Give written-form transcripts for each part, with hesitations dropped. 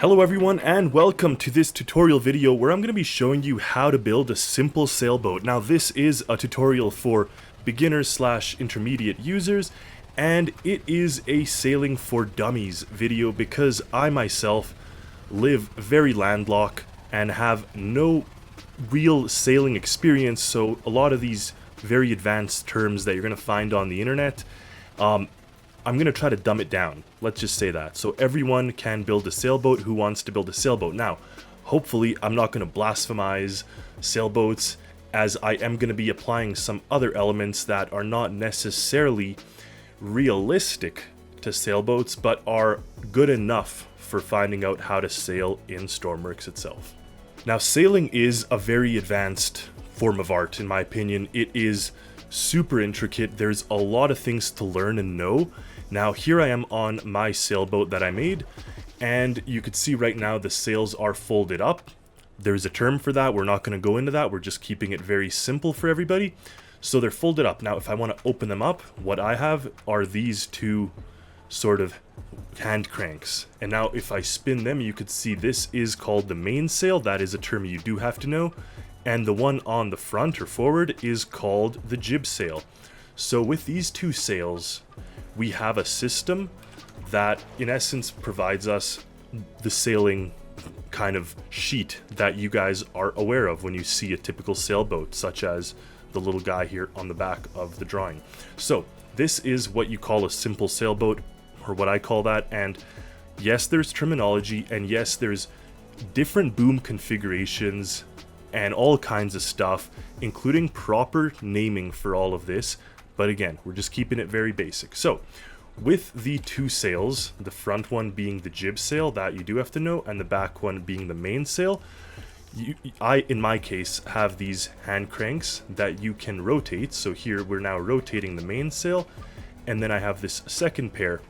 Hello everyone and welcome to this tutorial video where I'm going to be showing you how to build a simple sailboat. Now this is a tutorial for beginners slash intermediate users, and it is a sailing for dummies video because I myself live very landlocked and have no real sailing experience, so a lot of these very advanced terms that you're going to find on the internet, I'm going to try to dumb it down. Let's just say that. So everyone can build a sailboat who wants to build a sailboat. Now, hopefully I'm not going to blasphemize sailboats, as I am going to be applying some other elements that are not necessarily realistic to sailboats, but are good enough for finding out how to sail in Stormworks itself. Now, sailing is a very advanced form of art, in my opinion. It is super intricate. There's a lot of things to learn and know. Now here I am on my sailboat that I made, and you can see right now the sails are folded up. There's a term for that. We're not going to go into that. We're just keeping it very simple for everybody. So they're folded up. Now if I want to open them up, what I have are these two sort of hand cranks. And now if I spin them, you could see this is called the mainsail. That is a term you do have to know. And the one on the front or forward is called the jib sail. So with these two sails, we have a system that in essence provides us the sailing kind of sheet that you guys are aware of when you see a typical sailboat, such as the little guy here on the back of the drawing. So this is what you call a simple sailboat, or what I call that. And yes, there's terminology, and yes, there's different boom configurations and all kinds of stuff, including proper naming for all of this. But again, we're just keeping it very basic. So with the two sails, the front one being the jib sail that you do have to know, and the back one being the mainsail, I, in my case, have these hand cranks that you can rotate. So here we're now rotating the mainsail, and then I have this second pair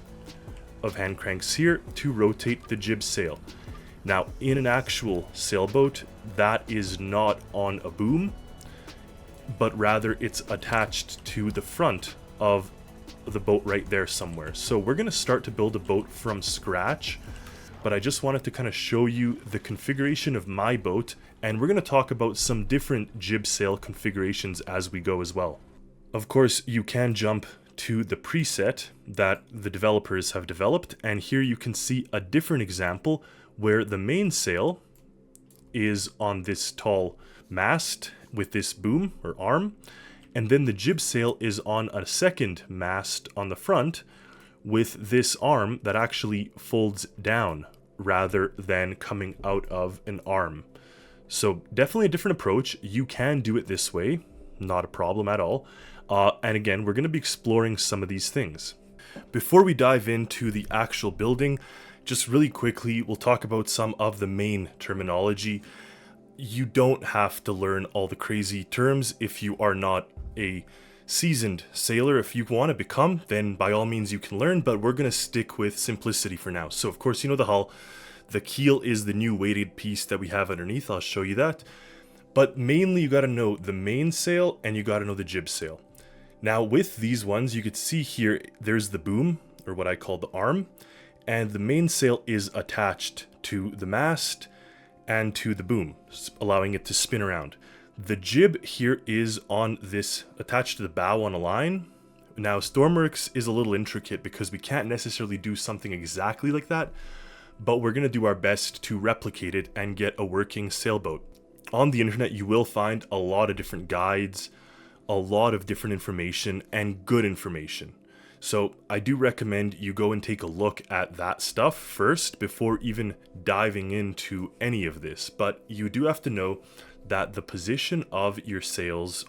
of hand cranks here to rotate the jib sail. Now, in an actual sailboat, that is not on a boom, but rather it's attached to the front of the boat right there somewhere. So we're going to start to build a boat from scratch, but I just wanted to kind of show you the configuration of my boat, and we're going to talk about some different jib sail configurations as we go as well. Of course, you can jump to the preset that the developers have developed, and here you can see a different example where the mainsail is on this tall mast with this boom or arm, and then the jib sail is on a second mast on the front with this arm that actually folds down rather than coming out of an arm. So definitely a different approach. You can do it this way, not a problem at all. And again, we're going to be exploring some of these things. Before we dive into the actual building, just really quickly, we'll talk about some of the main terminology. You don't have to learn all the crazy terms if you are not a seasoned sailor. If you want to become, then by all means you can learn, but we're going to stick with simplicity for now. So of course, you know the hull. The keel is the new weighted piece that we have underneath. I'll show you that. But mainly you got to know the mainsail and you got to know the jib sail. Now with these ones, you could see here, there's the boom, or what I call the arm, and the mainsail is attached to the mast and to the boom, allowing it to spin around. The jib here is on this, attached to the bow on a line. Now Stormworks is a little intricate because we can't necessarily do something exactly like that, but we're going to do our best to replicate it and get a working sailboat. On the internet you will find a lot of different guides, a lot of different information, and good information. So I do recommend you go and take a look at that stuff first before even diving into any of this. But you do have to know that the position of your sails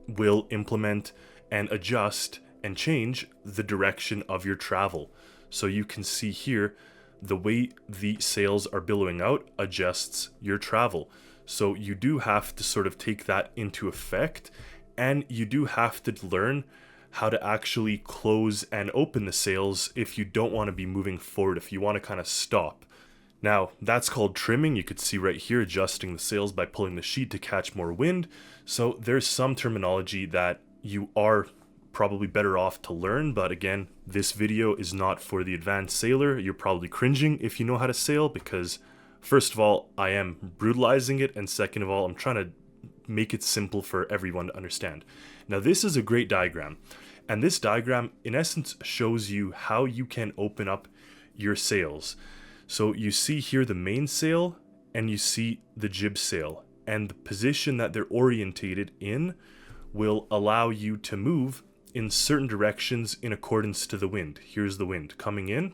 will implement and adjust and change the direction of your travel. So you can see here, the way the sails are billowing out adjusts your travel. So you do have to sort of take that into effect, and you do have to learn how to actually close and open the sails if you don't want to be moving forward, if you want to kind of stop. Now, that's called trimming. You could see right here, adjusting the sails by pulling the sheet to catch more wind. So there's some terminology that you are probably better off to learn, but again, this video is not for the advanced sailor. You're probably cringing if you know how to sail, because first of all, I am brutalizing it, and second of all, I'm trying to make it simple for everyone to understand. Now, this is a great diagram, and this diagram in essence shows you how you can open up your sails. So you see here the mainsail and you see the jib sail, and the position that they're orientated in will allow you to move in certain directions in accordance to the wind. Here's the wind coming in.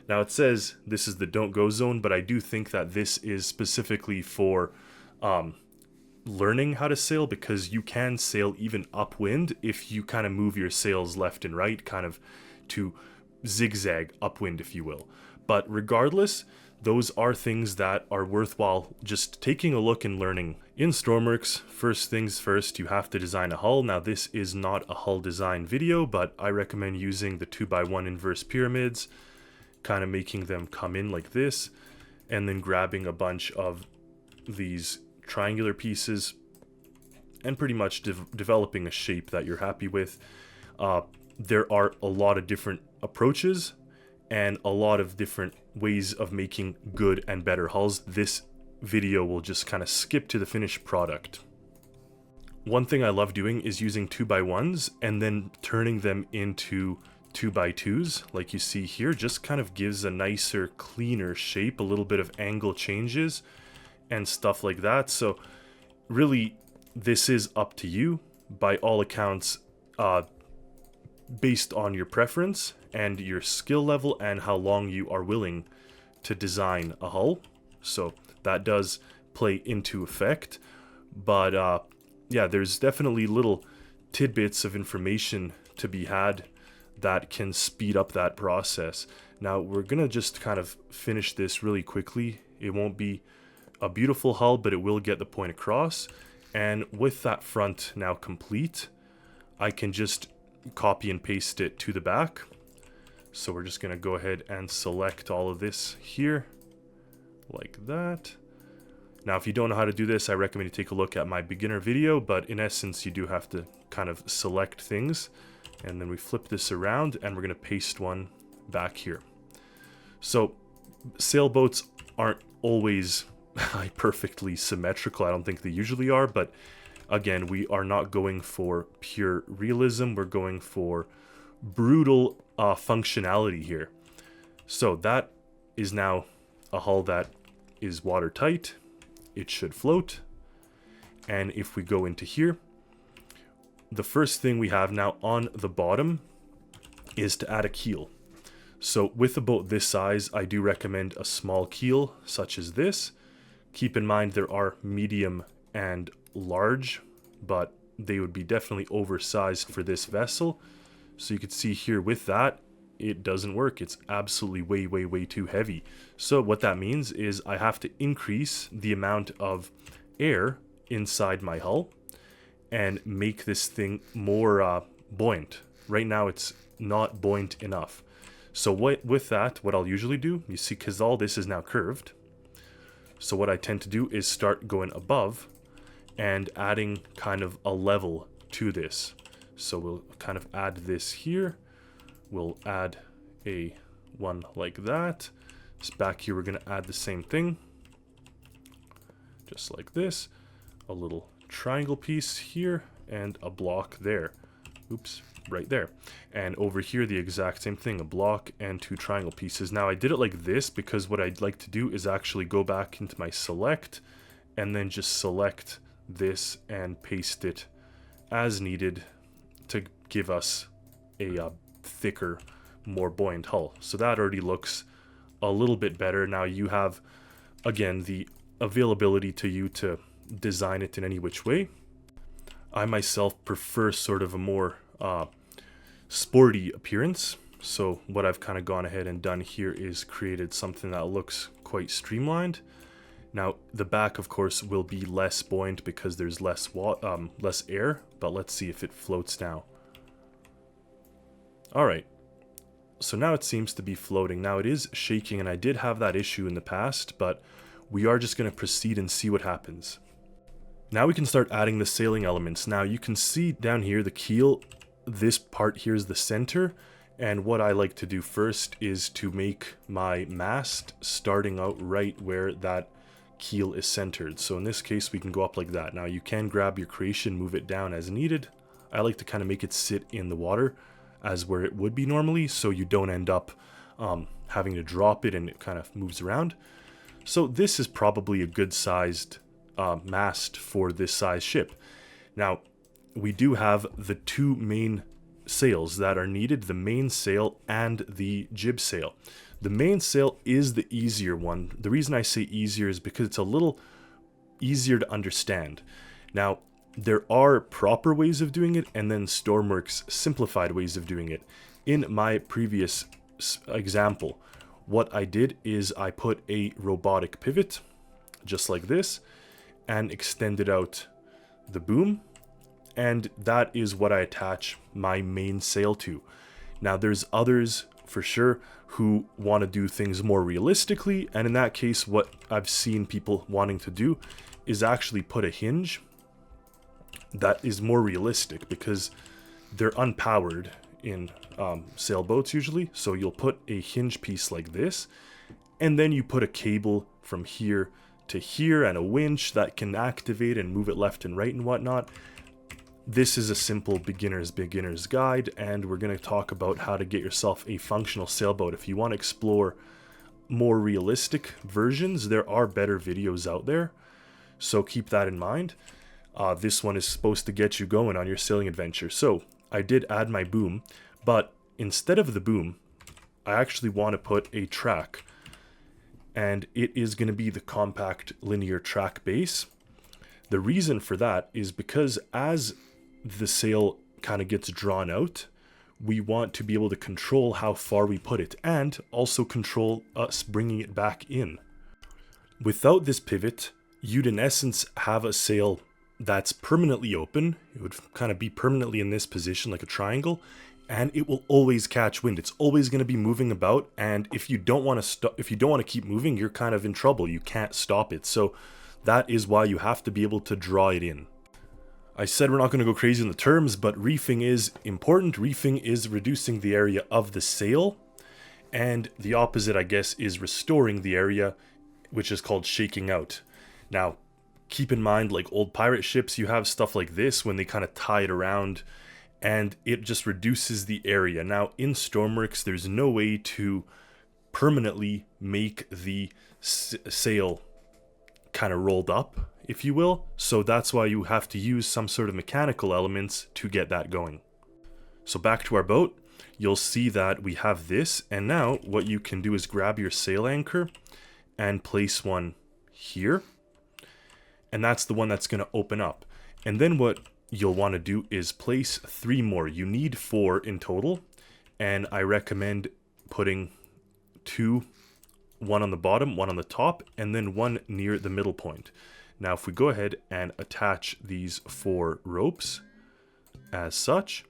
Now it says this is the don't go zone, but I do think that this is specifically for learning how to sail, because you can sail even upwind if you kind of move your sails left and right, kind of to zigzag upwind, if you will. But regardless, those are things that are worthwhile just taking a look and learning. In Stormworks, first things first, you have to design a hull. Now this is not a hull design video, but I recommend using the 2x1 inverse pyramids, kind of making them come in like this, and then grabbing a bunch of these triangular pieces and pretty much developing a shape that you're happy with. There are a lot of different approaches and a lot of different ways of making good and better hulls. This video will just kind of skip to the finished product. One thing I love doing is using 2x1s and then turning them into 2x2s, like you see here. Just kind of gives a nicer, cleaner shape, a little bit of angle changes and stuff like that. So really, this is up to you. By all accounts, based on your preference and your skill level and how long you are willing to design a hull. So that does play into effect. But yeah, there's definitely little tidbits of information to be had that can speed up that process. Now we're gonna just kind of finish this really quickly. It won't be a beautiful hull, but it will get the point across. And with that front now complete, I can just copy and paste it to the back. So we're just going to go ahead and select all of this here like that. Now if you don't know how to do this, I recommend you take a look at my beginner video, but in essence you do have to kind of select things, and then we flip this around and we're going to paste one back here. So sailboats aren't always perfectly symmetrical. I don't think they usually are, but again, we are not going for pure realism. We're going for brutal functionality here. So that is now a hull that is watertight. It should float. And if we go into here, the first thing we have now on the bottom is to add a keel. So with a boat this size, I do recommend a small keel such as this. Keep in mind there are medium and large, but they would be definitely oversized for this vessel. So you can see here with that, it doesn't work. It's absolutely way too heavy. So what that means is I have to increase the amount of air inside my hull and make this thing more buoyant. Right now it's not buoyant enough. So with that, what I'll usually do, you see, because all this is now curved, so what I tend to do is start going above and adding kind of a level to this. So we'll kind of add this here. We'll add a one like that. Just back here, we're going to add the same thing. Just like this. A little triangle piece here and a block there. Oops, right there. And over here, the exact same thing, a block and two triangle pieces. Now I did it like this because what I'd like to do is actually go back into my select and then just select this and paste it as needed to give us a thicker, more buoyant hull. So that already looks a little bit better. Now you have, again, the availability to you to design it in any which way. I myself prefer sort of a more sporty appearance. So what I've kind of gone ahead and done here is created something that looks quite streamlined. Now the back, of course, will be less buoyant because there's less air, but let's see if it floats now. All right, so now it seems to be floating. Now it is shaking, and I did have that issue in the past, but we are just going to proceed and see what happens. Now we can start adding the sailing elements. Now you can see down here the keel, this part here is the center, and what I like to do first is to make my mast starting out right where that keel is centered. So in this case, we can go up like that. Now you can grab your creation, move it down as needed. I like to kind of make it sit in the water as where it would be normally, so you don't end up having to drop it and it kind of moves around. So this is probably a good sized mast for this size ship. Now we do have the two main sails that are needed, the mainsail and the jib sail. The mainsail is the easier one. The reason I say easier is because it's a little easier to understand. Now, there are proper ways of doing it and then Stormworks simplified ways of doing it. In my previous example, what I did is I put a robotic pivot, just like this, and extended out the boom, and that is what I attach my mainsail to. Now, there's others for sure who want to do things more realistically, and in that case, what I've seen people wanting to do is actually put a hinge that is more realistic because they're unpowered in sailboats usually. So you'll put a hinge piece like this, and then you put a cable from here to here and a winch that can activate and move it left and right and whatnot. This is a simple beginner's guide, and we're going to talk about how to get yourself a functional sailboat. If you want to explore more realistic versions, there are better videos out there, so keep that in mind. This one is supposed to get you going on your sailing adventure. So I did add my boom, but instead of the boom, I actually want to put a track, and it is going to be the compact linear track base. The reason for that is because as the sail kind of gets drawn out, we want to be able to control how far we put it and also control us bringing it back in. Without this pivot, you'd in essence have a sail that's permanently open. It would kind of be permanently in this position like a triangle, and it will always catch wind. It's always going to be moving about, and if you don't want to keep moving, you're kind of in trouble. You can't stop it. So that is why you have to be able to draw it in. I said we're not going to go crazy in the terms, but reefing is important. Reefing is reducing the area of the sail, and the opposite, I guess, is restoring the area, which is called shaking out. Now, keep in mind, like old pirate ships, you have stuff like this when they kind of tie it around, and it just reduces the area. Now, in Stormworks, there's no way to permanently make the sail kind of rolled up, if you will. So that's why you have to use some sort of mechanical elements to get that going. So back to our boat, you'll see that we have this, and now what you can do is grab your sail anchor and place one here, and that's the one that's going to open up. And then what you'll want to do is place 3 more. You need 4 in total, and I recommend putting 2, one on the bottom, one on the top, and then one near the middle point. Now if we go ahead and attach these 4 ropes as such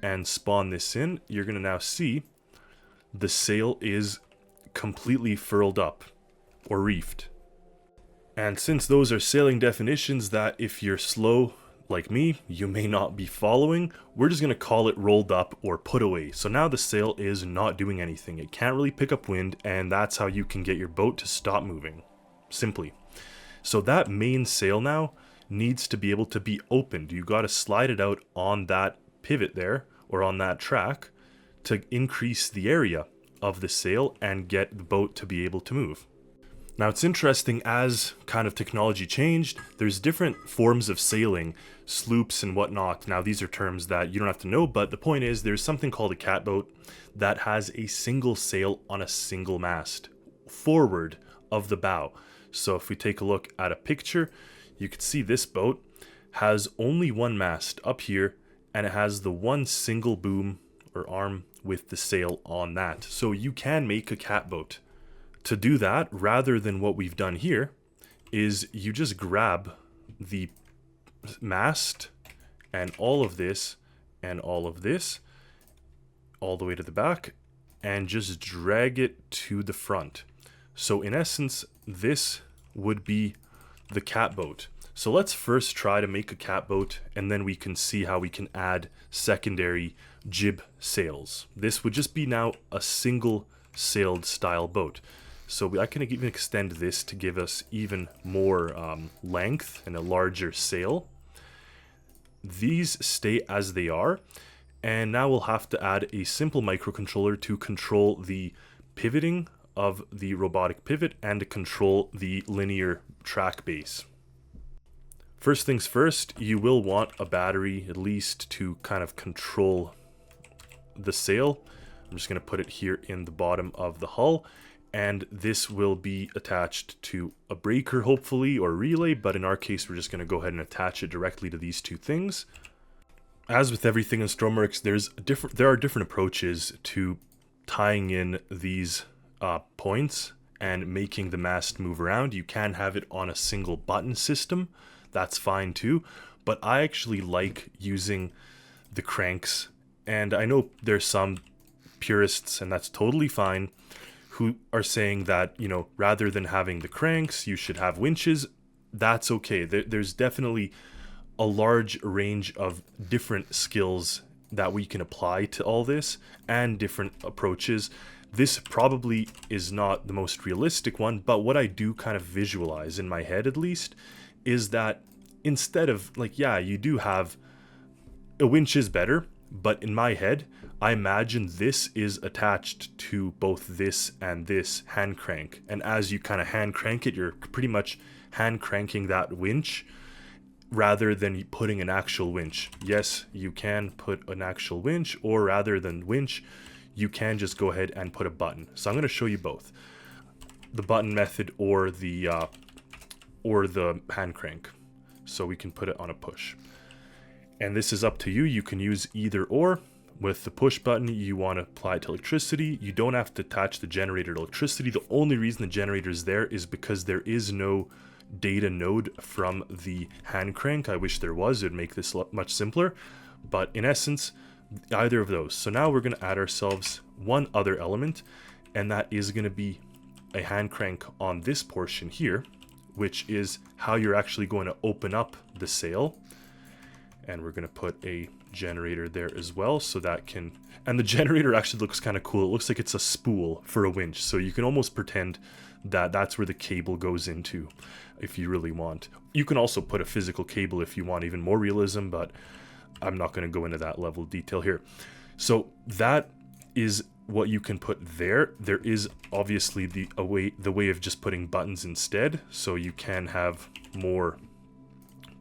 and spawn this in, you're going to now see the sail is completely furled up or reefed. And since those are sailing definitions that if you're slow like me, you may not be following, we're just going to call it rolled up or put away. So now the sail is not doing anything. It can't really pick up wind, and that's how you can get your boat to stop moving. Simply. So that main sail now needs to be able to be opened. You got to slide it out on that pivot there, or on that track, to increase the area of the sail and get the boat to be able to move. Now it's interesting, as kind of technology changed, there's different forms of sailing, sloops and whatnot. Now these are terms that you don't have to know, but the point is there's something called a catboat that has a single sail on a single mast, forward of the bow. So if we take a look at a picture, you can see this boat has only one mast up here, and it has the one single boom or arm with the sail on that. So you can make a catboat. To do that, rather than what we've done here, is you just grab the mast and all of this and all of this all the way to the back and just drag it to the front. So in essence, this would be the catboat. So let's first try to make a catboat, and then we can see how we can add secondary jib sails. This would just be now a single sailed style boat. So I can even extend this to give us even more length and a larger sail. These stay as they are, and now we'll have to add a simple microcontroller to control the pivoting of the robotic pivot and to control the linear track base. First things first, you will want a battery at least to kind of control the sail. I'm just going to put it here in the bottom of the hull, and this will be attached to a breaker hopefully, or relay, but in our case we're just going to go ahead and attach it directly to these two things. As with everything in Stormworks, there are different approaches to tying in these points and making the mast move around. You can have it on a single button system, that's fine too, but I actually like using the cranks, and I know there's some purists, and that's totally fine, who are saying that, you know, rather than having the cranks, you should have winches. That's okay. There's definitely a large range of different skills that we can apply to all this and different approaches. This probably is not the most realistic one, but what I do kind of visualize in my head at least is that instead of, like, yeah, you do have a winch is better, but in my head I imagine this is attached to both this and this hand crank, and as you kind of hand crank it, you're pretty much hand cranking that winch rather than putting an actual winch. Yes, you can put an actual winch, or rather than winch, you can just go ahead and put a button. So I'm going to show you both, the button method or the hand crank. So we can put it on a push. And this is up to you. You can use either or. With the push button, you want to apply it to electricity. You don't have to attach the generator to electricity. The only reason the generator is there is because there is no data node from the hand crank. I wish there was. It would make this much simpler. But in essence, either of those. So now we're going to add ourselves one other element, and that is going to be a hand crank on this portion here, which is how you're actually going to open up the sail. And we're going to put a generator there as well, so that can, and the generator actually looks kind of cool. It looks like it's a spool for a winch, so you can almost pretend that that's where the cable goes into if you really want. You can also put a physical cable if you want even more realism, but I'm not going to go into that level of detail here. So that is what you can put there. There is obviously the way of just putting buttons instead, so you can have more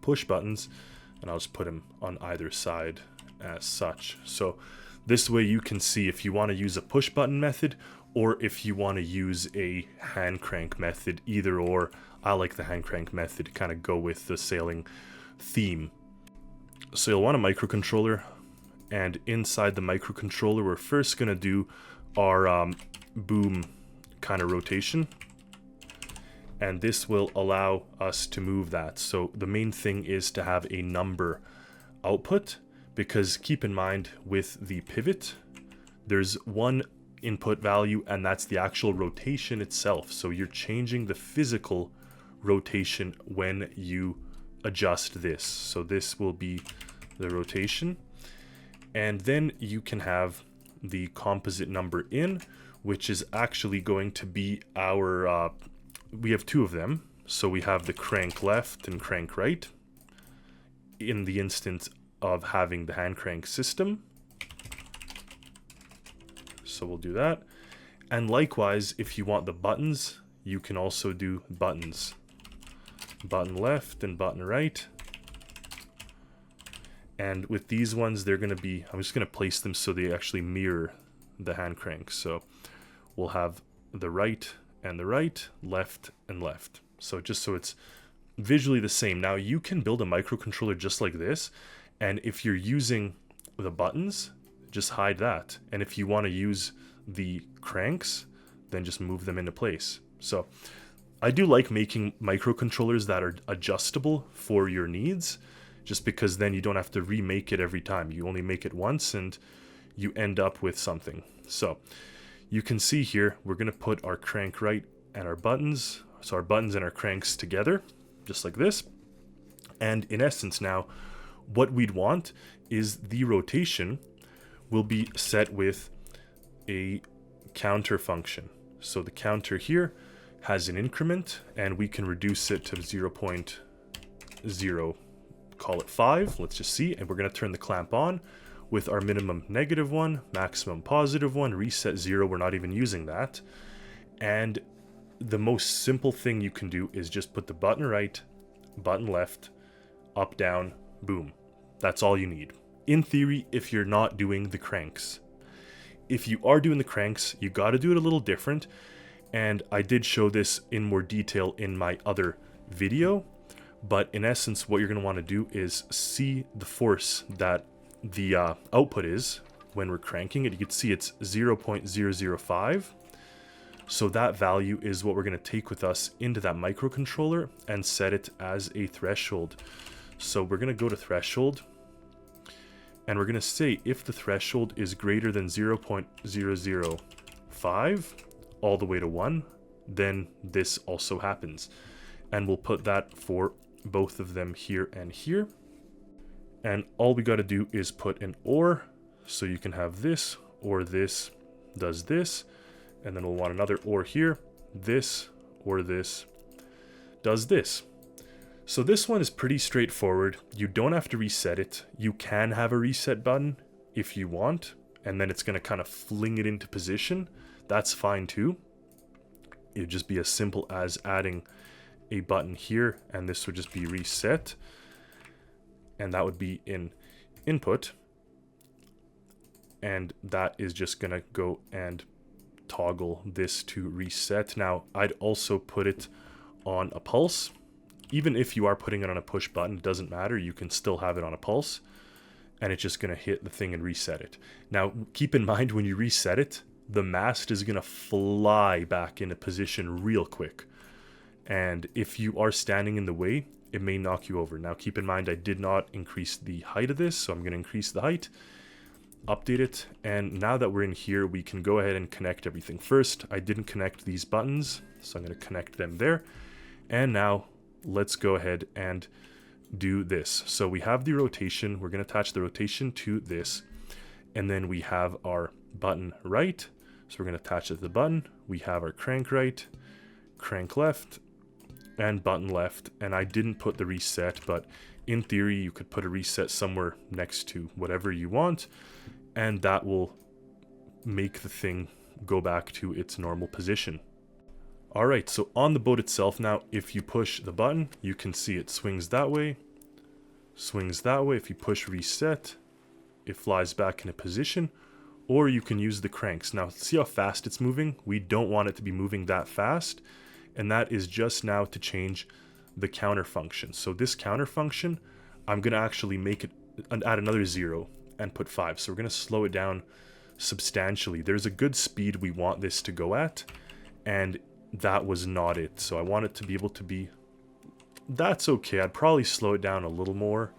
push buttons, and I'll just put them on either side as such. So this way you can see if you want to use a push button method or if you want to use a hand crank method. Either or. I like the hand crank method to kind of go with the sailing theme. So you'll want a microcontroller, and inside the microcontroller we're first going to do our boom kind of rotation, and this will allow us to move that. So the main thing is to have a number output, because keep in mind with the pivot there's one input value, and that's the actual rotation itself. So you're changing the physical rotation when you adjust this. So this will be the rotation, and then you can have the composite number in, which is actually going to be our we have two of them. So we have the crank left and crank right in the instance of having the hand crank system. So we'll do that. And likewise, if you want the buttons, you can also do buttons. Button left and button right. And with these ones, they're going to be, I'm just going to place them so they actually mirror the hand crank. So we'll have the right and the right, left and left. So just so it's visually the same. Now you can build a microcontroller just like this, and if you're using the buttons, just hide that. And if you want to use the cranks, then just move them into place. So I do like making microcontrollers that are adjustable for your needs, just because then you don't have to remake it every time. You only make it once and you end up with something. So you can see here, we're going to put our crank right and our buttons. So our buttons and our cranks together, just like this. And in essence now, what we'd want is the rotation will be set with a counter function. So the counter here has an increment, and we can reduce it to 0.0, call it 5, let's just see, and we're going to turn the clamp on with our minimum -1, maximum +1, reset 0, we're not even using that. And the most simple thing you can do is just put the button right, button left, up, down, boom. That's all you need. In theory, if you're not doing the cranks. If you are doing the cranks, you got to do it a little different. And I did show this in more detail in my other video. But in essence, what you're going to want to do is see the force that the output is when we're cranking it. You can see it's 0.005. So that value is what we're going to take with us into that microcontroller and set it as a threshold. So we're going to go to threshold, and we're going to say if the threshold is greater than 0.005 all the way to 1, then this also happens. And we'll put that for both of them here and here. And all we got to do is put an OR, so you can have this, or this does this, and then we'll want another OR here, this, or this does this. So this one is pretty straightforward. You don't have to reset it. You can have a reset button if you want, and then it's going to kind of fling it into position. That's fine too. It would just be as simple as adding a button here, and this would just be reset, and that would be in input, and that is just going to go and toggle this to reset. Now, I'd also put it on a pulse. Even if you are putting it on a push button, it doesn't matter. You can still have it on a pulse, and it's just going to hit the thing and reset it. Now, keep in mind when you reset it, the mast is going to fly back into position real quick. And if you are standing in the way, it may knock you over. Now, keep in mind, I did not increase the height of this, so I'm going to increase the height, update it, and now that we're in here, we can go ahead and connect everything. First, I didn't connect these buttons, so I'm going to connect them there. And now, let's go ahead and do this. So we have the rotation. We're going to attach the rotation to this. And then we have our button right. So we're going to attach it to the button. We have our crank right, crank left, and button left. And I didn't put the reset, but in theory, you could put a reset somewhere next to whatever you want. And that will make the thing go back to its normal position. Alright, so on the boat itself now, if you push the button, you can see it swings that way, swings that way. If you push reset, it flies back into position, or you can use the cranks. Now, see how fast it's moving? We don't want it to be moving that fast, and that is just now to change the counter function. So this counter function, I'm going to actually make it, add another 0 and put 5. So we're going to slow it down substantially. There's a good speed we want this to go at, and that was not it. So I want it to be able to be, that's okay. I'd probably slow it down a little more,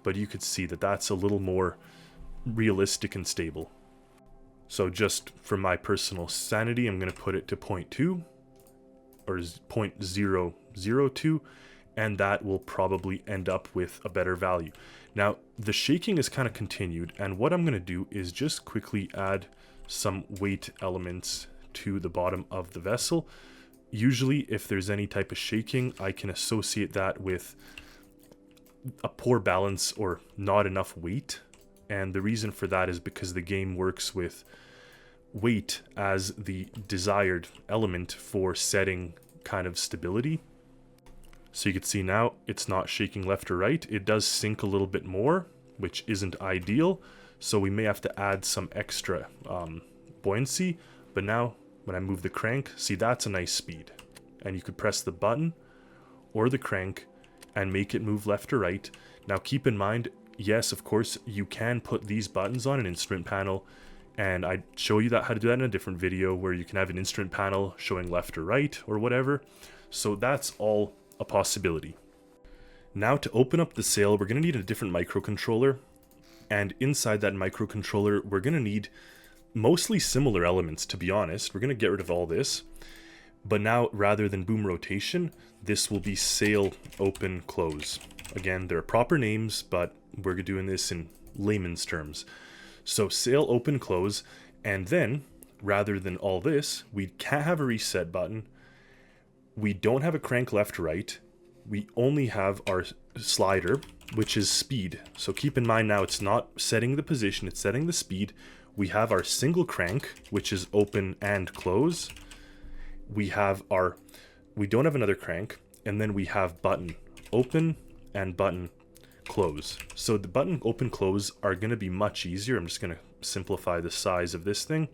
but you could see that that's a little more realistic and stable. So just for my personal sanity, I'm going to put it to 0.2 or 0.002, and that will probably end up with a better value. Now, the shaking is kind of continued, and what I'm going to do is just quickly add some weight elements to the bottom of the vessel. Usually, if there's any type of shaking, I can associate that with a poor balance or not enough weight. And the reason for that is because the game works with weight as the desired element for setting kind of stability. So you can see now it's not shaking left or right. It does sink a little bit more, which isn't ideal. So we may have to add some extra buoyancy. But now when I move the crank, see, that's a nice speed. And you could press the button or the crank and make it move left or right. Now keep in mind, yes, of course, you can put these buttons on an instrument panel, and I'd show you how to do that in a different video where you can have an instrument panel showing left or right or whatever. So that's all a possibility. Now to open up the sail, we're going to need a different microcontroller, and inside that microcontroller, we're going to need mostly similar elements, to be honest. We're going to get rid of all this, but now rather than boom rotation, this will be sail open close. Again, there are proper names, but we're doing this in layman's terms. So sail open, close, and then rather than all this, we can't have a reset button. We don't have a crank left to right. We only have our slider, which is speed. So keep in mind now it's not setting the position, it's setting the speed. We have our single crank, which is open and close. We don't have another crank, and then we have button open and button close. So the button open close are going to be much easier. I'm just going to simplify the size of this thing.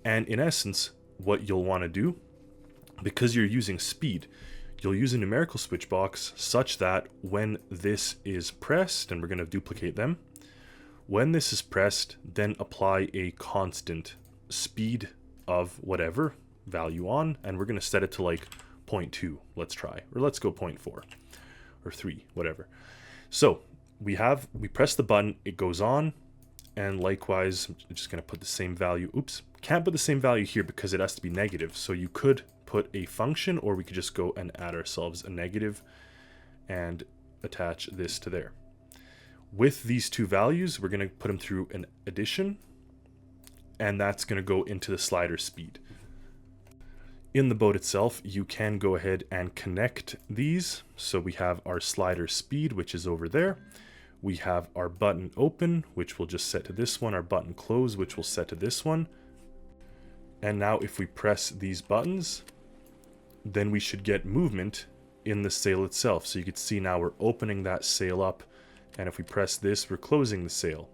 And in essence, what you'll want to do, because you're using speed, you'll use a numerical switch box such that when this is pressed, and we're going to duplicate them, when this is pressed, then apply a constant speed of whatever value on, and we're going to set it to like 0.2. Let's try, or let's go 0.4 or 3, whatever. So we press the button, it goes on, and likewise, I'm just going to put the same value. Oops, can't put the same value here because it has to be negative. So you could put a function, or we could just go and add ourselves a negative and attach this to there. With these two values, we're going to put them through an addition, and that's going to go into the slider speed. In the boat itself, you can go ahead and connect these. So we have our slider speed, which is over there. We have our button open, which we'll just set to this one, our button close, which we'll set to this one. And now if we press these buttons, then we should get movement in the sail itself. So you can see now we're opening that sail up, and if we press this, we're closing the sail.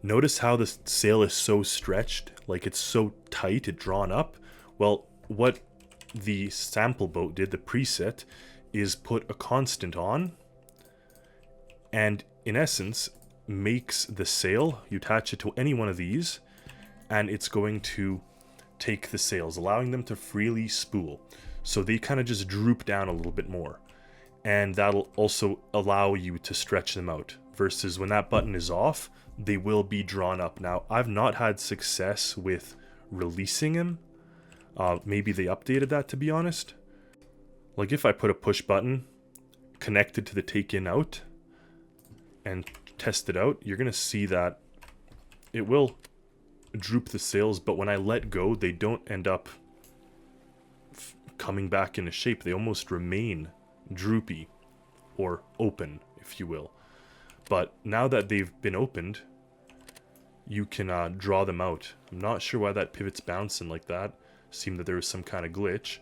Notice how the sail is so stretched, like it's so tight, it's drawn up. Well, what the sample boat did, the preset, is put a constant on, and in essence makes the sail, you attach it to any one of these, and it's going to take the sails, allowing them to freely spool. So they kind of just droop down a little bit more, and that'll also allow you to stretch them out, versus when that button is off, they will be drawn up. Now, I've not had success with releasing them. Maybe they updated that, to be honest. Like if I put a push button connected to the take in out and test it out, you're going to see that it will droop the sails, but when I let go, they don't end up coming back into shape. They almost remain droopy or open, if you will. But now that they've been opened, you can draw them out. I'm not sure why that pivot's bouncing like that. Seemed that there was some kind of glitch.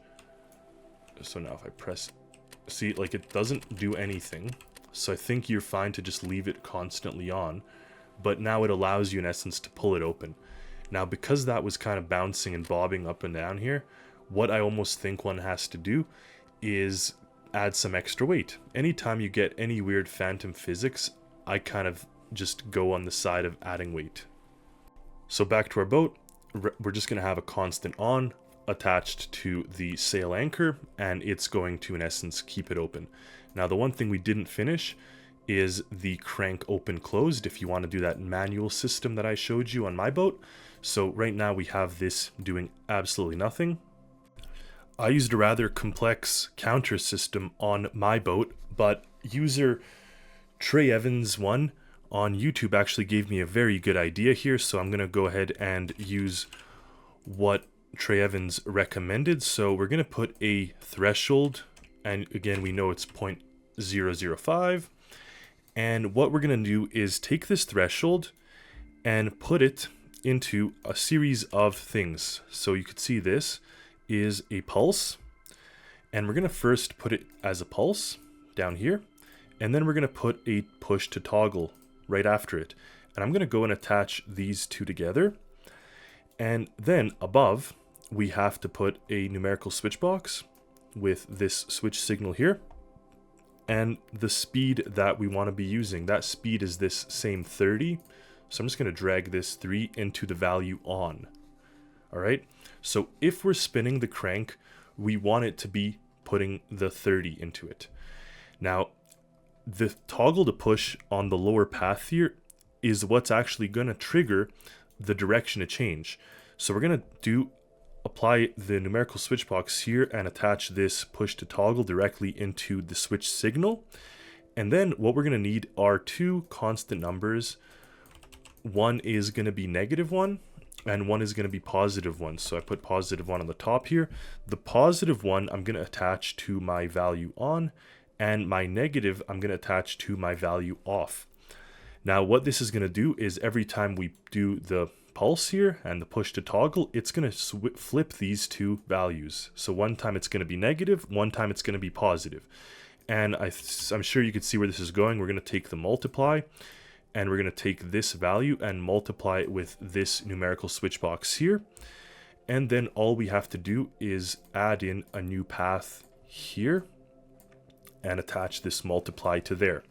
So now if I press, see, like it doesn't do anything. So I think you're fine to just leave it constantly on, but now it allows you in essence to pull it open. Now because that was kind of bouncing and bobbing up and down here, what I almost think one has to do is add some extra weight. Anytime you get any weird phantom physics, I kind of just go on the side of adding weight. So back to our boat, we're just going to have a constant on attached to the sail anchor, and it's going to in essence keep it open. Now the one thing we didn't finish is the crank open closed, if you want to do that manual system that I showed you on my boat. So right now we have this doing absolutely nothing. I used a rather complex counter system on my boat, but user Trey Evans 1 on YouTube actually gave me a very good idea here, so I'm going to go ahead and use what Trey Evans recommended. So we're going to put a threshold, and again we know it's 0.005, and what we're going to do is take this threshold and put it into a series of things. So you could see this is a pulse, and we're going to first put it as a pulse down here, and then we're going to put a push to toggle right after it. And I'm going to go and attach these two together, and then above we have to put a numerical switch box with this switch signal here and the speed that we want to be using. That speed is this same 30, so I'm just going to drag this 3 into the value on. Alright, so if we're spinning the crank, we want it to be putting the 30 into it. Now the toggle to push on the lower path here is what's actually going to trigger the direction to change. So we're going to apply the numerical switch box here and attach this push to toggle directly into the switch signal. And then what we're going to need are two constant numbers. One is going to be -1 and one is going to be +1. So I put +1 on the top here. The +1 I'm going to attach to my value on, and my negative I'm going to attach to my value off. Now what this is going to do is every time we do the pulse here and the push to toggle, it's going to flip these two values. So one time it's going to be negative, one time it's going to be positive. And I'm sure you can see where this is going. We're going to take the multiply, and we're going to take this value and multiply it with this numerical switch box here. And then all we have to do is add in a new path here and attach this multiply to there.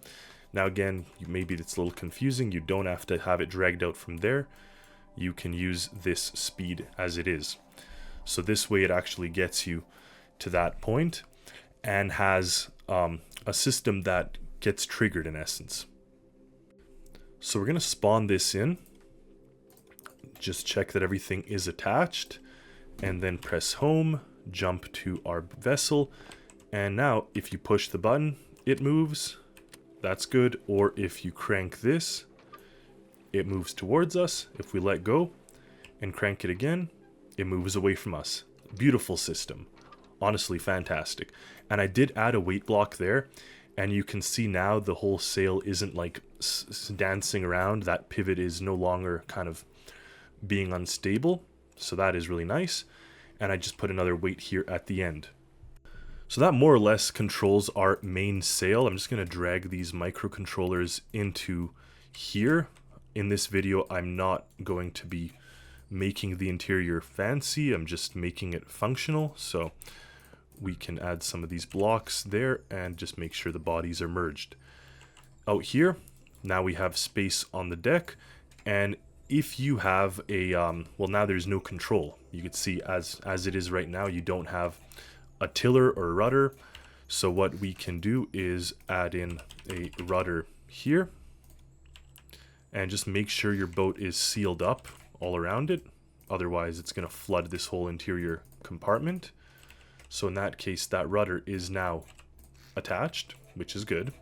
Now again, maybe it's a little confusing. You don't have to have it dragged out from there. You can use this speed as it is. So this way it actually gets you to that point and has a system that gets triggered in essence. So we're going to spawn this in. Just check that everything is attached, and then press home, jump to our vessel, and now if you push the button, it moves. That's good. Or if you crank this, it moves towards us. If we let go and crank it again, it moves away from us. Beautiful system. Honestly, fantastic. And I did add a weight block there, and you can see now the whole sail isn't like dancing around. That pivot is no longer kind of being unstable. So that is really nice. And I just put another weight here at the end. So that more or less controls our main sail. I'm just going to drag these microcontrollers into here. In this video, I'm not going to be making the interior fancy. I'm just making it functional. So we can add some of these blocks there and just make sure the bodies are merged. Out here, now we have space on the deck. And if you have a, well, now there's no control. You can see as it is right now, you don't have a tiller or a rudder. So what we can do is add in a rudder here and just make sure your boat is sealed up all around it. Otherwise it's going to flood this whole interior compartment. So in that case, that rudder is now attached, which is good.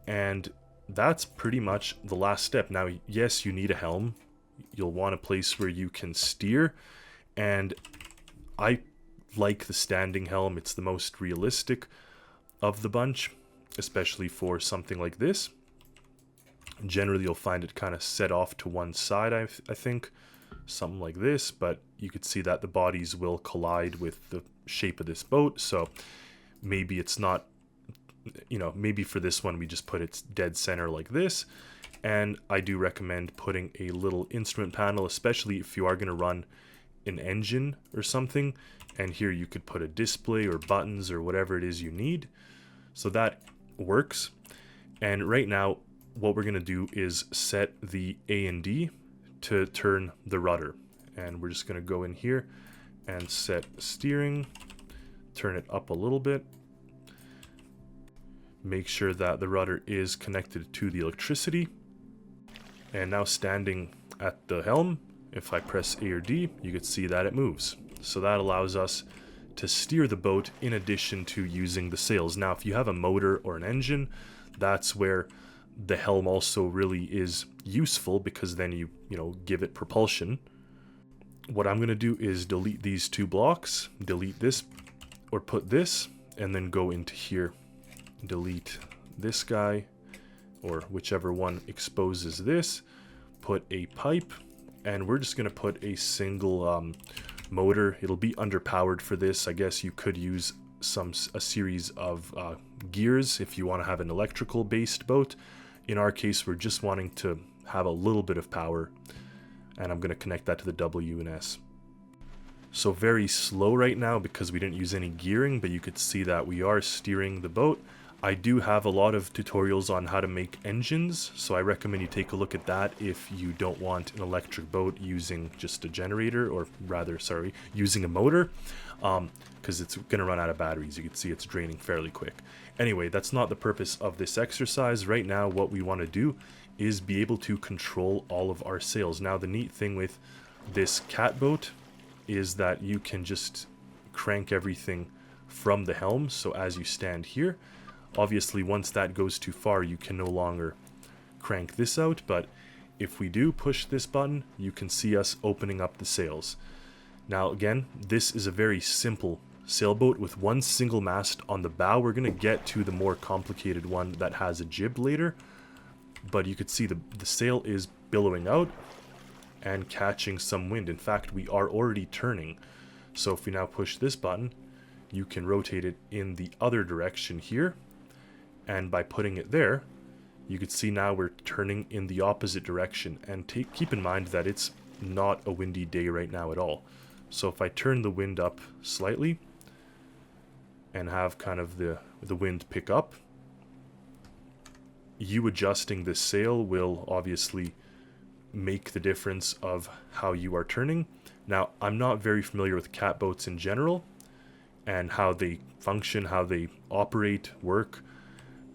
And that's pretty much the last step. Now, yes, you need a helm. You'll want a place where you can steer. And I like the standing helm. It's the most realistic of the bunch, especially for something like this. Generally, you'll find it kind of set off to one side, I think. Something like this, but you could see that the bodies will collide with the shape of this boat. So maybe it's not, you know, maybe for this one we just put it dead center like this. And I do recommend putting a little instrument panel, especially if you are going to run an engine or something. And here you could put a display or buttons or whatever it is you need. So that works. And right now what we're going to do is set the A and D to turn the rudder. And we're just going to go in here and set steering, turn it up a little bit. Make sure that the rudder is connected to the electricity. And now standing at the helm, if I press A or D, you can see that it moves. So that allows us to steer the boat in addition to using the sails. Now, if you have a motor or an engine, that's where the helm also really is useful, because then you give it propulsion. What I'm going to do is delete these two blocks, delete this or put this, and then go into here, delete this guy or whichever one exposes this, put a pipe, and we're just going to put a single motor. It'll be underpowered for this. I guess you could use a series of gears if you want to have an electrical based boat. In our case, we're just wanting to have a little bit of power, and I'm going to connect that to the W and S. So very slow right now because we didn't use any gearing, but you could see that we are steering the boat. I do have a lot of tutorials on how to make engines, so I recommend you take a look at that if you don't want an electric boat using just a generator, or rather, sorry, using a motor, because it's going to run out of batteries. You can see it's draining fairly quick. Anyway, that's not the purpose of this exercise. Right now, what we want to do is be able to control all of our sails. Now, the neat thing with this catboat is that you can just crank everything from the helm. So as you stand here, Obviously, once that goes too far, you can no longer crank this out, but if we do push this button, you can see us opening up the sails. Now again, this is a very simple sailboat with one single mast on the bow. We're going to get to the more complicated one that has a jib later, but you could see the sail is billowing out and catching some wind. In fact, we are already turning. So if we now push this button, you can rotate it in the other direction here, and by putting it there, you can see now we're turning in the opposite direction. And keep in mind that it's not a windy day right now at all. So if I turn the wind up slightly and have kind of the wind pick up, you adjusting this sail will obviously make the difference of how you are turning. Now, I'm not very familiar with catboats in general and how they function, how they operate, work.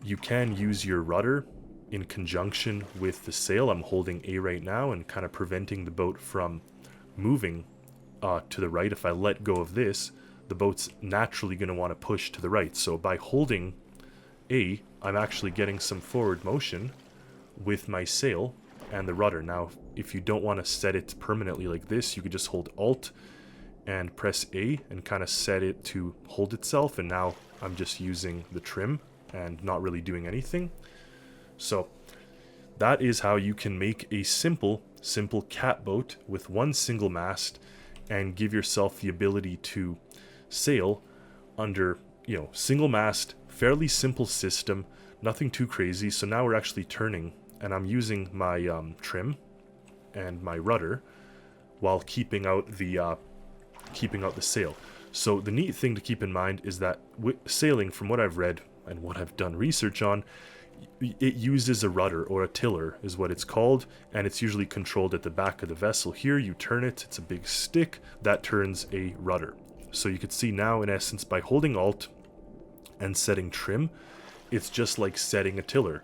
You can use your rudder in conjunction with the sail. I'm holding A right now and kind of preventing the boat from moving to the right. If I let go of this, the boat's naturally going to want to push to the right. So by holding A, I'm actually getting some forward motion with my sail and the rudder. Now, if you don't want to set it permanently like this, you could just hold Alt and press A and kind of set it to hold itself. And now I'm just using the trim and not really doing anything. So that is how you can make a simple catboat with one single mast and give yourself the ability to sail under, single mast, fairly simple system, nothing too crazy. So now we're actually turning, and I'm using my trim and my rudder while keeping out the sail. So the neat thing to keep in mind is that sailing, from what I've read and what I've done research on, it uses a rudder, or a tiller is what it's called, and it's usually controlled at the back of the vessel. Here you turn it, it's a big stick that turns a rudder. So you can see now, in essence, by holding Alt and setting trim, it's just like setting a tiller,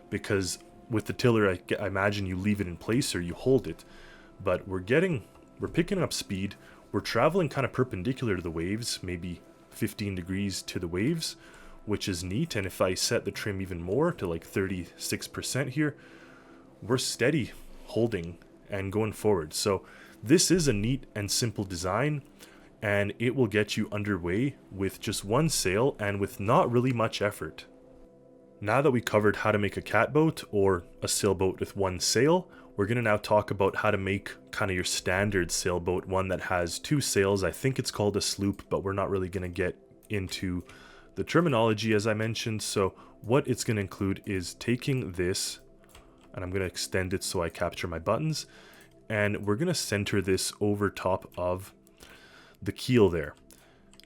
because with the tiller I imagine you leave it in place or you hold it, but we're picking up speed, we're traveling kind of perpendicular to the waves, maybe 15 degrees to the waves, which is neat. And if I set the trim even more to like 36% here, we're steady holding and going forward. So this is a neat and simple design, and it will get you underway with just one sail and with not really much effort. Now that we covered how to make a catboat or a sailboat with one sail, we're going to now talk about how to make kind of your standard sailboat, one that has two sails. I think it's called a sloop, but we're not really going to get into the terminology, as I mentioned. So what it's going to include is taking this, and I'm going to extend it so I capture my buttons, and we're going to center this over top of the keel there.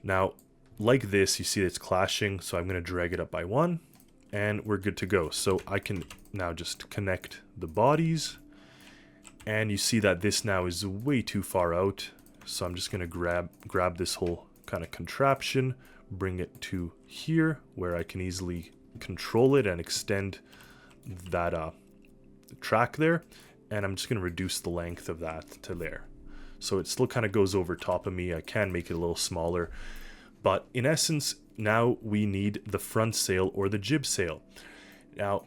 Now, like this, you see it's clashing, so I'm going to drag it up by one, and we're good to go. So I can now just connect the bodies, and you see that this now is way too far out, so I'm just going to grab this whole kind of contraption, bring it to here where I can easily control it and extend that track there, and I'm just going to reduce the length of that to there. So it still kind of goes over top of me. I can make it a little smaller, but in essence, now we need the front sail or the jib sail. Now,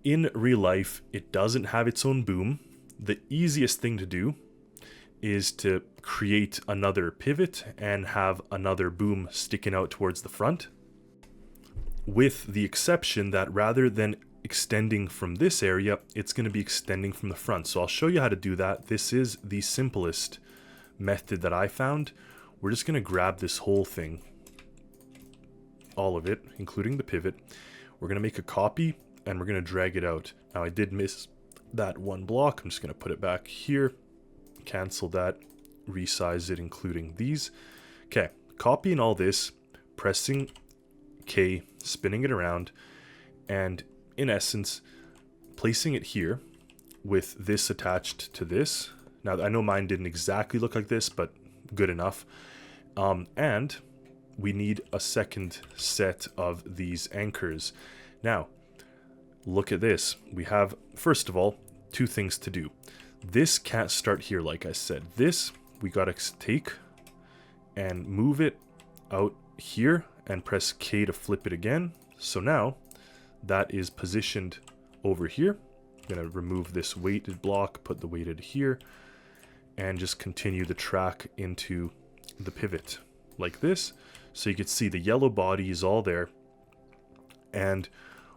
in real life, it doesn't have its own boom. The easiest thing to do is to create another pivot and have another boom sticking out towards the front, with the exception that rather than extending from this area, it's going to be extending from the front. So I'll show you how to do that. This is the simplest method that I found. We're just going to grab this whole thing, all of it, including the pivot. We're going to make a copy and we're going to drag it out. Now I did miss that one block. I'm just going to put it back here, cancel that, resize it, including these. Okay, copying all this, pressing K, spinning it around, and in essence, placing it here with this attached to this. Now, I know mine didn't exactly look like this, but good enough. And we need a second set of these anchors. Now, look at this. We have, first of all, two things to do. This can't start here, like I said. This, we gotta take and move it out here and press K to flip it again. So now that is positioned over here. I'm going to remove this weighted block, put the weighted here, and just continue the track into the pivot like this. So you can see the yellow body is all there. And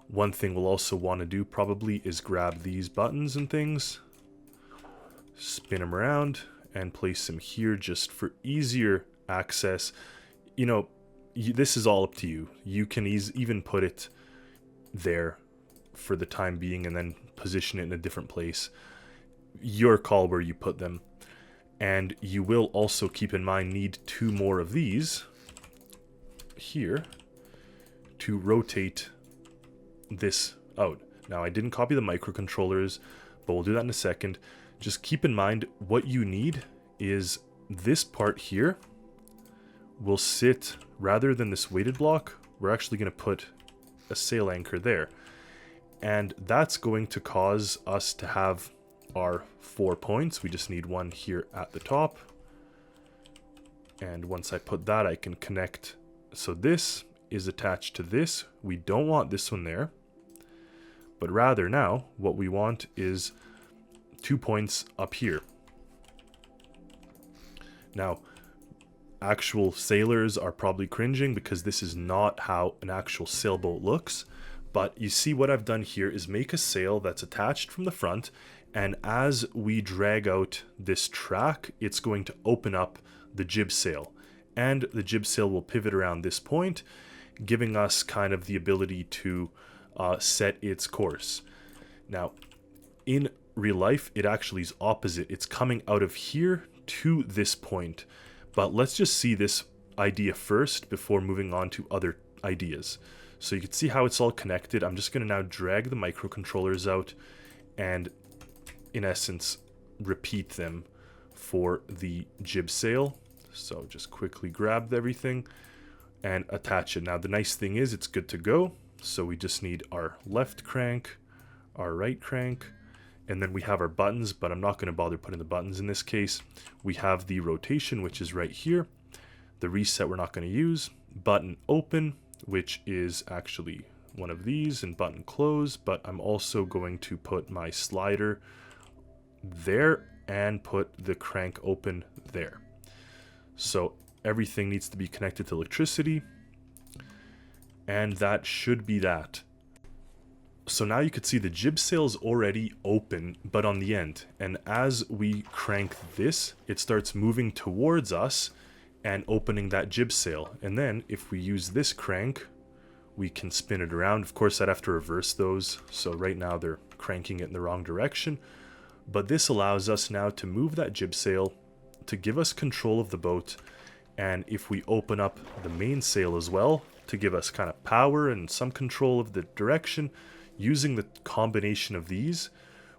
one thing we'll also want to do probably is grab these buttons and things, spin them around, and place them here just for easier access. You know, this is all up to you. You can even put it there for the time being and then position it in a different place. Your call where you put them. And you will also, keep in mind, need 2 more of these here to rotate this out. Now, I didn't copy the microcontrollers, but we'll do that in a second. Just keep in mind what you need is this part here will sit, rather than this weighted block, we're actually going to put a sail anchor there. And that's going to cause us to have our 4 points. We just need one here at the top. And once I put that, I can connect. So this is attached to this. We don't want this one there. But rather now, what we want is 2 points up here. Now, actual sailors are probably cringing because this is not how an actual sailboat looks. But you see what I've done here is make a sail that's attached from the front, and as we drag out this track, it's going to open up the jib sail. And the jib sail will pivot around this point, giving us kind of the ability to set its course. Now, in real life, it actually is opposite. It's coming out of here to this point. But let's just see this idea first before moving on to other ideas. So you can see how it's all connected. I'm just going to now drag the microcontrollers out and, in essence, repeat them for the jib sail. So just quickly grab everything and attach it. Now the nice thing is it's good to go. So we just need our left crank, our right crank, and then we have our buttons, but I'm not going to bother putting the buttons in this case. We have the rotation, which is right here. The reset we're not going to use. Button open, which is actually one of these, and button close, but I'm also going to put my slider there and put the crank open there. So everything needs to be connected to electricity, and that should be that. So now you could see the jib sail's already open, but on the end, and as we crank this, it starts moving towards us and opening that jib sail. And then if we use this crank, we can spin it around. Of course, I'd have to reverse those. So right now they're cranking it in the wrong direction. But this allows us now to move that jib sail to give us control of the boat. And if we open up the mainsail as well to give us kind of power and some control of the direction, using the combination of these,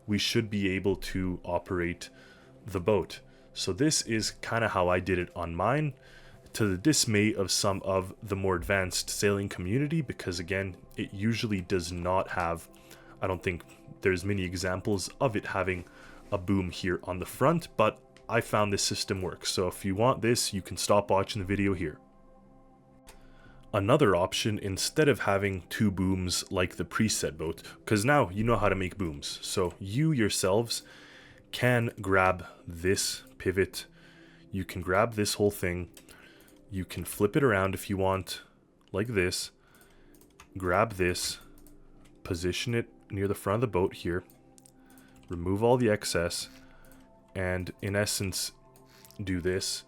we should be able to operate the boat. So this is kind of how I did it on mine, to the dismay of some of the more advanced sailing community, because again, it usually does not have, I don't think there's many examples of it having a boom here on the front, but I found this system works. So if you want this, you can stop watching the video here. Another option, instead of having 2 booms like the preset boat, because now you know how to make booms, so you yourselves can grab this pivot, you can grab this whole thing, you can flip it around if you want, like this, grab this, position it near the front of the boat here, remove all the excess, and in essence do this,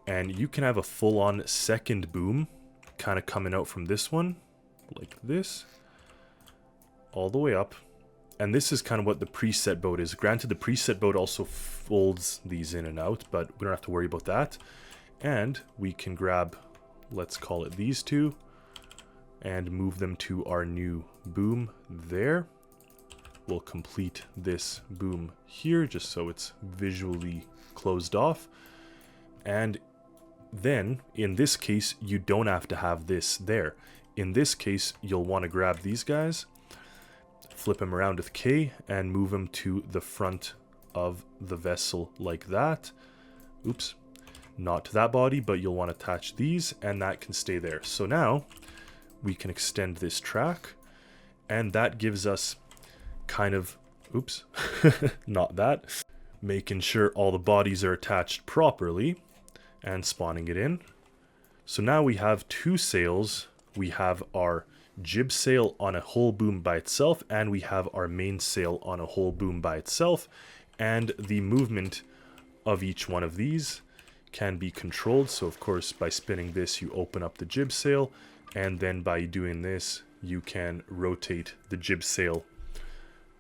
and you can have a full-on second boom kind of coming out from this one, like this, all the way up. And this is kind of what the preset boat is. Granted, the preset boat also folds these in and out, but we don't have to worry about that. And we can grab, let's call it these 2, and move them to our new boom there. We'll complete this boom here just so it's visually closed off. And then, in this case, you don't have to have this there. In this case, you'll want to grab these guys, flip them around with K, and move them to the front of the vessel like that. Oops, not to that body, but you'll want to attach these, and that can stay there. So now, we can extend this track, and that gives us kind of, oops, not that, making sure all the bodies are attached properly and spawning it in. So now we have two sails. We have our jib sail on a whole boom by itself, and we have our mainsail on a whole boom by itself, and the movement of each one of these can be controlled. So of course, by spinning this, you open up the jib sail, and then by doing this, you can rotate the jib sail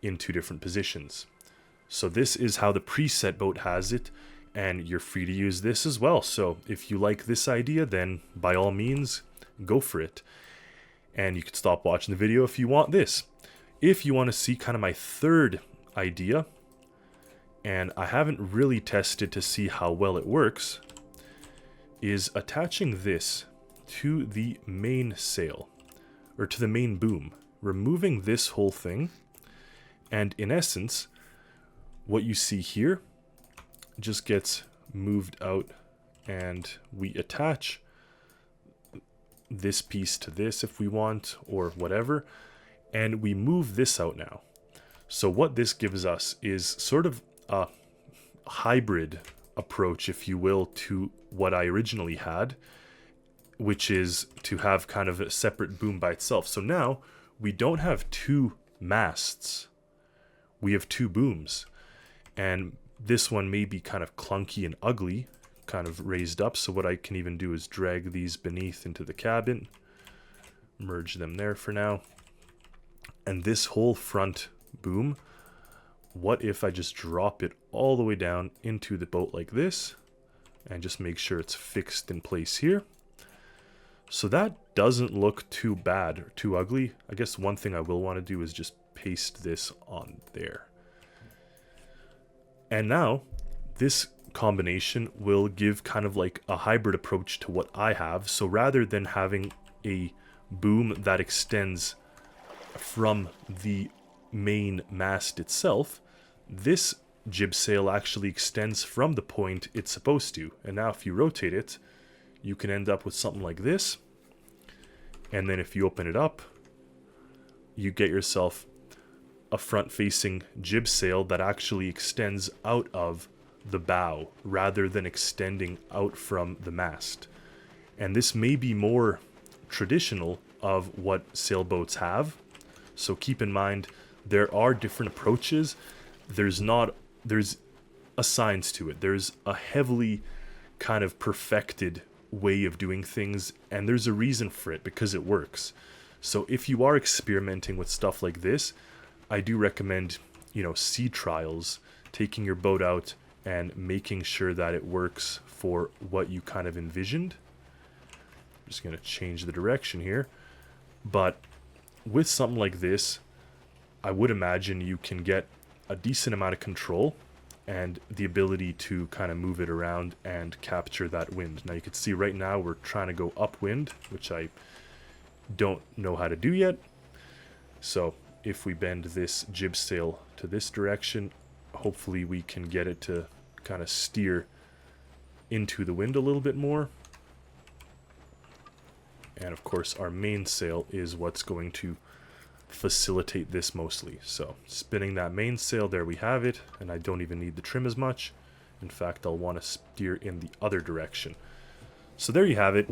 in two different positions. So this is how the preset boat has it, and you're free to use this as well. So if you like this idea, then by all means, go for it. And you can stop watching the video if you want this. If you want to see kind of my third idea, and I haven't really tested to see how well it works, is attaching this to the main sail, or to the main boom, removing this whole thing, and in essence, what you see here just gets moved out, and we attach this piece to this if we want, or whatever, and we move this out now. So what this gives us is sort of a hybrid approach, if you will, to what I originally had, which is to have kind of a separate boom by itself. So now we don't have two masts, we have two booms, and this one may be kind of clunky and ugly, kind of raised up. So what I can even do is drag these beneath into the cabin, merge them there for now. And this whole front boom, what if I just drop it all the way down into the boat like this, and just make sure it's fixed in place here. So that doesn't look too bad or too ugly. I guess one thing I will want to do is just paste this on there. And now this combination will give kind of like a hybrid approach to what I have. So rather than having a boom that extends from the main mast itself, this jib sail actually extends from the point it's supposed to. And now if you rotate it, you can end up with something like this. And then if you open it up, you get yourself a front-facing jib sail that actually extends out of the bow rather than extending out from the mast. And this may be more traditional of what sailboats have. So keep in mind, there are different approaches. There's a science to it. There's a heavily kind of perfected way of doing things, and there's a reason for it, because it works. So if you are experimenting with stuff like this, I do recommend, sea trials, taking your boat out and making sure that it works for what you kind of envisioned. I'm just going to change the direction here. But with something like this, I would imagine you can get a decent amount of control and the ability to kind of move it around and capture that wind. Now you can see right now we're trying to go upwind, which I don't know how to do yet. So if we bend this jib sail to this direction, hopefully we can get it to kind of steer into the wind a little bit more. And of course our mainsail is what's going to facilitate this mostly. So spinning that mainsail, there we have it, and I don't even need the trim as much. In fact, I'll want to steer in the other direction. So there you have it.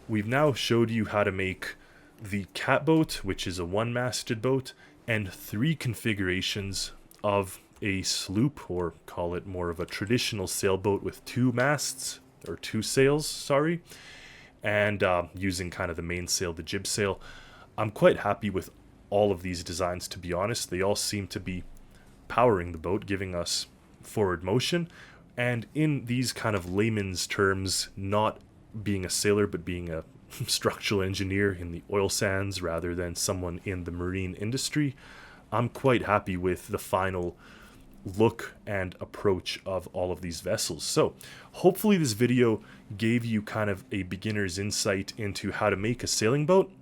We've now showed you how to make the Catboat, which is a one-masted boat, and 3 configurations of a sloop, or call it more of a traditional sailboat with 2 masts, or 2 sails, sorry, and using kind of the mainsail, the jib sail. I'm quite happy with all of these designs, to be honest. They all seem to be powering the boat, giving us forward motion, and in these kind of layman's terms, not being a sailor but being a structural engineer in the oil sands rather than someone in the marine industry, I'm quite happy with the final look and approach of all of these vessels. So hopefully this video gave you kind of a beginner's insight into how to make a sailing boat.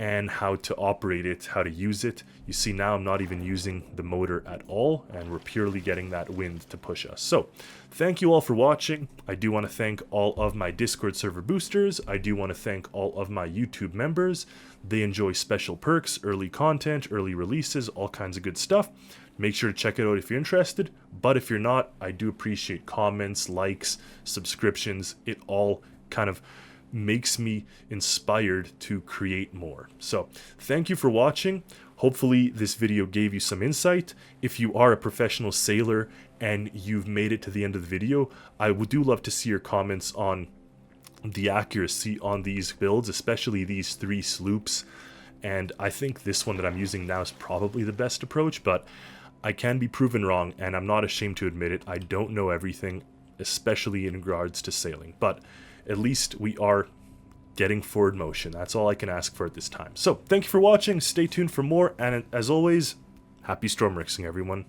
and how to operate it, how to use it. You see now I'm not even using the motor at all, and we're purely getting that wind to push us. So thank you all for watching. I do want to thank all of my Discord server boosters. I do want to thank all of my YouTube members. They enjoy special perks, early content, early releases, all kinds of good stuff. Make sure to check it out if you're interested, but if you're not, I do appreciate comments, likes, subscriptions. It all kind of makes me inspired to create more. So thank you for watching. Hopefully this video gave you some insight. If you are a professional sailor and you've made it to the end of the video, I do love to see your comments on the accuracy on these builds, especially these 3 sloops. And I think this one that I'm using now is probably the best approach, but I can be proven wrong, and I'm not ashamed to admit it. I don't know everything, especially in regards to sailing, but at least we are getting forward motion. That's all I can ask for at this time. So thank you for watching. Stay tuned for more, and as always, happy Stormworksing, everyone.